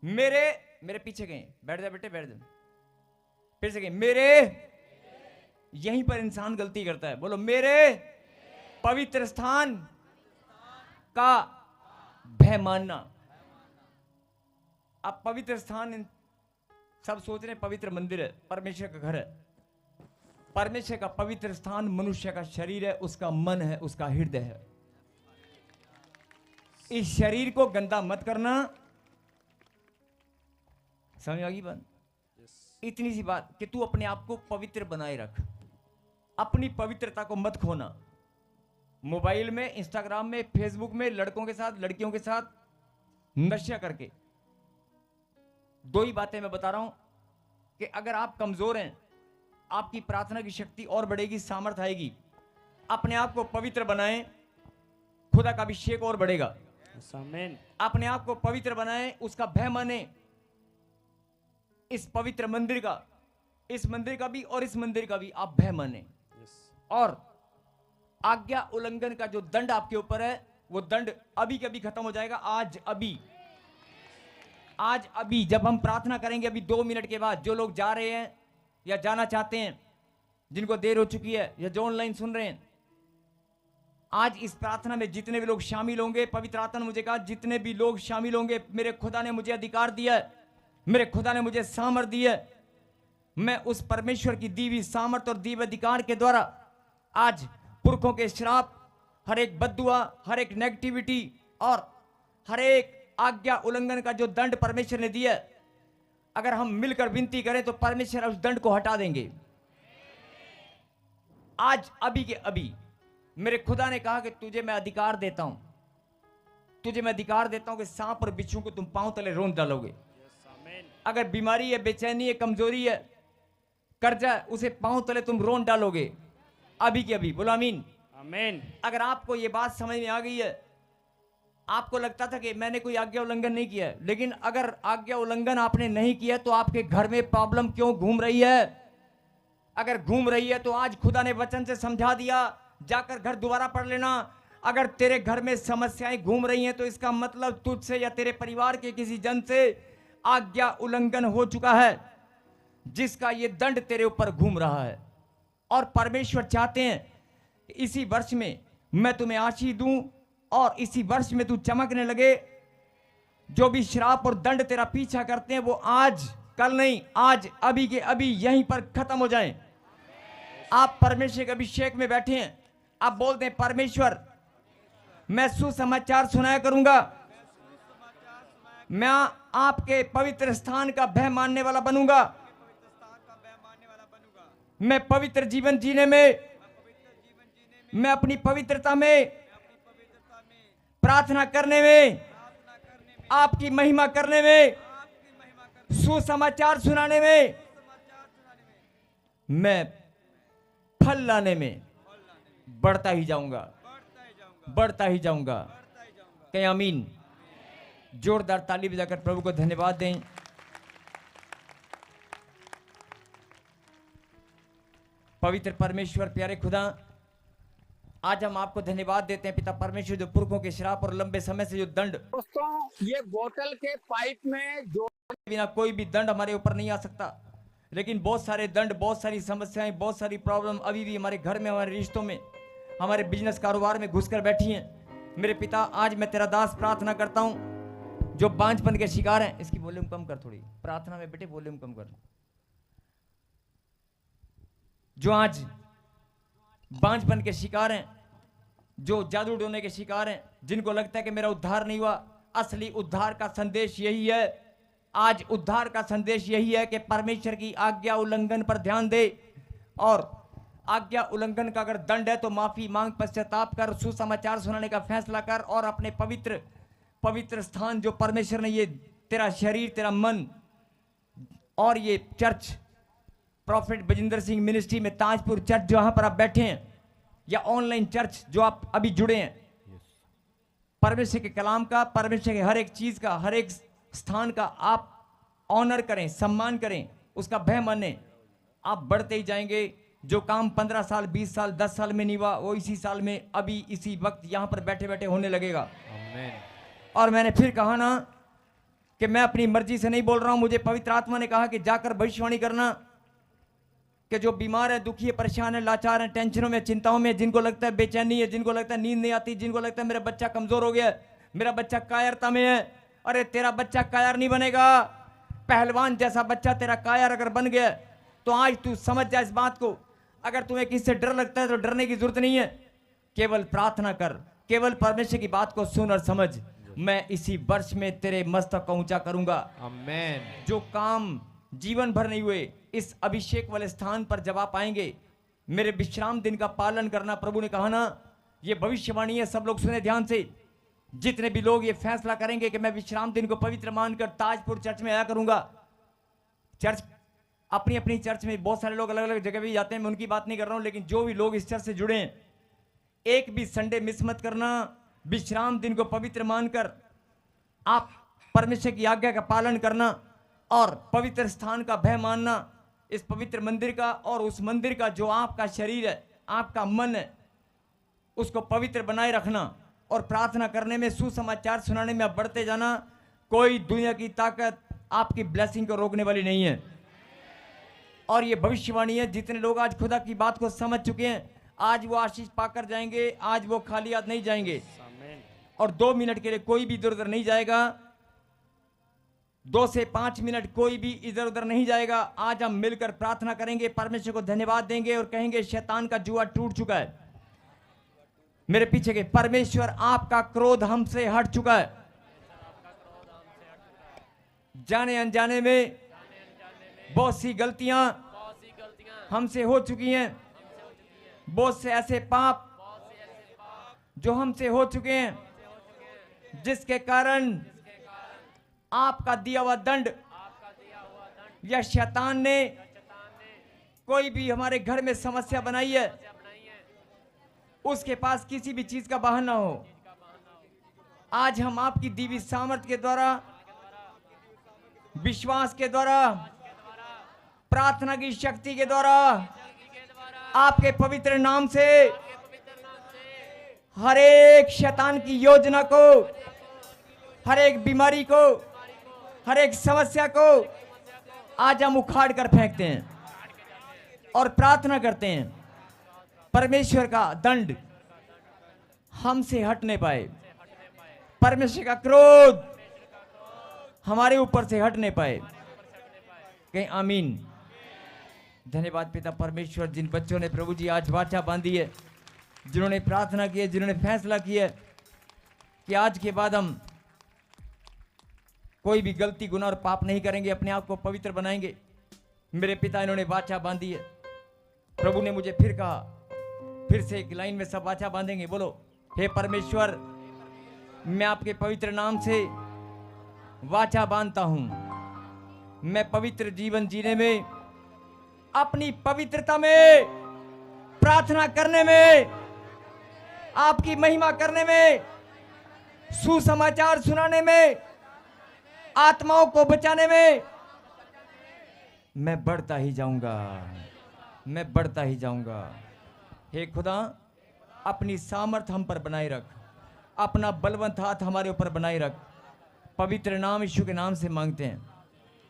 मेरे पीछे गए, बैठ जा बेटे, बैठ जा। फिर से गए, यहीं पर इंसान गलती करता है। बोलो, मेरे पवित्र स्थान का भय मानना। अब पवित्र स्थान, सब सोच रहे हैं पवित्र मंदिर है, परमेश्वर का घर है। परमेश्वर का पवित्र स्थान मनुष्य का शरीर है, उसका मन है, उसका हृदय है। इस शरीर को गंदा मत करना। समझ आ गई बात? इतनी सी बात कि तू अपने आप को पवित्र बनाए रख, अपनी पवित्रता को मत खोना। मोबाइल में, इंस्टाग्राम में, फेसबुक में लड़कों के साथ, लड़कियों के साथ नशा करके। दो ही बातें मैं बता रहा हूं कि अगर आप कमजोर हैं, आपकी प्रार्थना की शक्ति और बढ़ेगी, सामर्थ आएगी। अपने आप को पवित्र बनाएं, खुदा का अभिषेक और बढ़ेगा। आमीन। अपने आप को पवित्र बनाएं, उसका भय माने। इस पवित्र मंदिर का, इस मंदिर का भी और इस मंदिर का भी आप भय माने। और आज्ञा उल्लंघन का जो दंड आपके ऊपर है, वो दंड अभी कभी खत्म हो जाएगा। आज अभी जब हम प्रार्थना करेंगे, अभी 2 मिनट के बाद, जो लोग जा रहे हैं या जाना चाहते हैं, जिनको देर हो चुकी है या जो ऑनलाइन सुन रहे हैं, आज इस प्रार्थना में जितने भी लोग शामिल होंगे, पवित्र आत्मा ने मुझे कहा जितने भी लोग शामिल होंगे, मेरे खुदा ने मुझे अधिकार दिया है, मेरे खुदा ने मुझे सामर्थ दी है। मैं उस परमेश्वर की दी हुई सामर्थ और दिव्य अधिकार के द्वारा आज पुरखों के श्राप, हर एक बद्दुआ, हर एक नेगेटिविटी और हर एक आज्ञा उल्लंघन का जो दंड परमेश्वर ने दिया, अगर हम मिलकर विनती करें तो परमेश्वर उस दंड को हटा देंगे। आज अभी के अभी मेरे खुदा ने कहा कि तुझे मैं अधिकार देता हूं, तुझे मैं अधिकार देता हूं कि सांप और बिच्छू को तुम पांव तले रोंद डालोगे। अगर बीमारी है, बेचैनी है, कमजोरी है, कर्जा, उसे पांव तले तुम रोंद डालोगे अभी के अभी। बोलो आमीन। आमीन। अगर आपको ये बात समझ में आ गई है, आपको लगता था कि मैंने कोई आज्ञा उल्लंघन नहीं किया है, लेकिन अगर आज्ञा उल्लंघन आपने नहीं किया तो आपके घर में प्रॉब्लम क्यों घूम रही है? अगर घूम रही है तो आज खुदा ने वचन से समझा दिया, जाकर घर दोबारा पढ़ लेना। अगर तेरे घर में समस्याएं घूम रही हैं तो इसका मतलब तुझसे या तेरे परिवार के किसी जन से आज्ञा उल्लंघन हो चुका है, जिसका ये दंड तेरे ऊपर घूम रहा है। और परमेश्वर चाहते हैं इसी वर्ष में मैं तुम्हें आशीष दूं और इसी वर्ष में तू चमकने लगे। जो भी श्राप और दंड तेरा पीछा करते हैं वो आज, कल नहीं, आज अभी के अभी यहीं पर खत्म हो जाएं। आप परमेश्वर के अभिषेक में बैठे हैं, आप बोलते हैं परमेश्वर मैं सुसमाचार सुनाया करूंगा, मैं आपके पवित्र स्थान का भय मानने वाला बनूंगा, मैं पवित्र जीवन जीने में, मैं अपनी पवित्रता में, प्रार्थना करने में, आपकी महिमा करने में, सुसमाचार सुनाने में, मैं फल लाने में बढ़ता ही जाऊंगा, बढ़ता ही जाऊंगा। कहीं आमीन। जोरदार ताली बजाकर प्रभु को धन्यवाद दें। पवित्र परमेश्वर, प्यारे खुदा, आज हम आपको धन्यवाद देते हैं पिता परमेश्वर, जो पुरखों के श्राप और लंबे समय से जो दंड, दोस्तों ये बोतल के पाइप में जो बिना कोई भी दंड हमारे ऊपर नहीं आ सकता, लेकिन बहुत सारे दंड, बहुत सारी समस्याएं, बहुत सारी प्रॉब्लम अभी भी हमारे घर में, हमारे रिश्तों में, हमारे बिजनेस कारोबार में घुसकर बैठी हैं। मेरे पिता, आज मैं तेरा दास प्रार्थना करता हूं जो बांझपन के शिकार हैं। इसकी वॉल्यूम कम कर, थोड़ी प्रार्थना में बेटे वॉल्यूम कम कर। जो आज बांझपन के शिकार हैं, जो जादू टोने के शिकार हैं, जिनको लगता है कि मेरा उद्धार नहीं हुआ, असली उद्धार का संदेश यही है। आज उद्धार का संदेश यही है कि परमेश्वर की आज्ञा उल्लंघन पर ध्यान दे, और आज्ञा उल्लंघन का अगर दंड है तो माफी मांग, पश्चाताप कर, सुसमाचार सुनाने का फैसला कर, और अपने पवित्र पवित्र स्थान जो परमेश्वर ने, ये तेरा शरीर, तेरा मन, और ये church profit Bajinder Singh ministry में ताजपुर चर्च जहां पर आप बैठे हैं, या ऑनलाइन चर्च जो आप अभी जुड़े हैं, परमेश्वर के कलाम का, परमेश्वर के हर एक चीज का, हर एक स्थान का आप ऑनर करें, सम्मान करें, उसका भय माने। आप बढ़ते ही जाएंगे। जो काम 15 साल, 20 साल, 10 साल में नहीं हुआ, वो इसी साल में, अभी इसी वक्त यहां पर बैठे बैठे होने लगेगा। आमीन। और मैंने फिर कहा ना कि मैं अपनी मर्जी से नहीं बोल रहा हूं, मुझे पवित्र आत्मा ने कहा कि जाकर भविष्यवाणी करना कि जो बीमार है, दुखी है, परेशान है, लाचार है, टेंशनों में, चिंताओं में, जिनको लगता है बेचैनी है, जिनको लगता है नींद नहीं आती, जिनको लगता है मेरा बच्चा कमजोर हो गया, मेरा बच्चा कायरता में है, अरे तेरा बच्चा कायर नहीं बनेगा। पहलवान जैसा बच्चा तेरा कायर अगर बन गया तो आज तू समझ जा इस बात को। अगर तुम्हें किससे डर लगता है तो डरने की जरूरत नहीं है, केवल प्रार्थना कर, केवल परमेश्वर की बात को सुन और समझ। मैं इसी वर्ष में तेरे मस्तक को ऊंचा करूंगा। आमेन। जो काम जीवन भर नहीं हुए, इस अभिषेक वाले स्थान पर जब आप आएंगे, मेरे विश्राम दिन का पालन करना। प्रभु ने कहा ना, ये भविष्यवाणी है, सब लोग सुने ध्यान से। जितने भी लोग ये फैसला करेंगे कि मैं विश्राम दिन को पवित्र मानकर ताजपुर चर्च में आया करूंगा। चर्च अपनी अपनी चर्च में बहुत सारे लोग अलग अलग जगह भी जाते हैं, मैं उनकी बात नहीं कर रहा हूं, लेकिन जो भी लोग इस चर्च से जुड़े हैं, एक भी संडे मिस मत करना। विश्राम दिन को पवित्र मानकर आप परमेश्वर की आज्ञा का पालन करना और पवित्र स्थान का भय मानना, इस पवित्र मंदिर का और उस मंदिर का जो आपका शरीर है, आपका मन है, उसको पवित्र बनाए रखना और प्रार्थना करने में, सुसमाचार सुनाने में आप बढ़ते जाना। कोई दुनिया की ताकत आपकी ब्लेसिंग को रोकने वाली नहीं है। और ये भविष्यवाणी है, जितने लोग आज खुदा की बात को समझ चुके हैं, आज वो आशीष पाकर जाएंगे, आज वो खाली हाथ नहीं जाएंगे। और 2 मिनट के लिए कोई भी इधर उधर नहीं जाएगा, 2 से 5 मिनट कोई भी इधर उधर नहीं जाएगा। आज हम मिलकर प्रार्थना करेंगे, परमेश्वर को धन्यवाद देंगे और कहेंगे शैतान का जुआ टूट चुका है। मेरे पीछे के परमेश्वर, आपका क्रोध हमसे हट चुका है। जाने अनजाने में बहुत सी गलतियां हमसे हो चुकी हैं, बहुत से ऐसे पाप जो हमसे हो चुके हैं, जिसके कारण आपका दिया हुआ दंड या शैतान ने कोई भी हमारे घर में समस्या बनाई है, उसके पास किसी भी चीज का बहाना हो। आज हम आपकी दिव्य सामर्थ्य के द्वारा, विश्वास के द्वारा, प्रार्थना की शक्ति के द्वारा, आपके पवित्र नाम से हर एक शैतान की योजना को, हर एक बीमारी को, हर एक समस्या को आज हम उखाड़ कर फेंकते हैं और प्रार्थना करते हैं परमेश्वर का दंड हमसे हट नहीं पाए, परमेश्वर का क्रोध हमारे ऊपर से हट नहीं पाए। कहीं आमीन। धन्यवाद पिता परमेश्वर, जिन बच्चों ने प्रभु जी आज वाचा बांधी है, जिन्होंने प्रार्थना की है, जिन्होंने फैसला किया है कि आज के बाद हम कोई भी गलती, गुनाह और पाप नहीं करेंगे, अपने आप को पवित्र बनाएंगे। मेरे पिता, इन्होंने वाचा बांधी है। प्रभु ने मुझे फिर कहा, फिर से एक लाइन में सब वाचा बांधेंगे। बोलो, हे परमेश्वर, मैं आपके पवित्र नाम से वाचा बांधता हूं, मैं पवित्र जीवन जीने में, अपनी पवित्रता में, प्रार्थना करने में, आपकी महिमा करने में, सुसमाचार सुनाने में, आत्माओं को बचाने में मैं बढ़ता ही जाऊंगा, मैं बढ़ता ही जाऊंगा। हे खुदा, अपनी सामर्थ हम पर बनाए रख, अपना बलवंत हाथ हमारे ऊपर बनाए रख। पवित्र नाम यीशु के नाम से मांगते हैं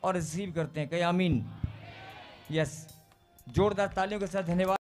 और रिसीव करते हैं। कहीं आमीन। यस, जोरदार तालियों के साथ धन्यवाद।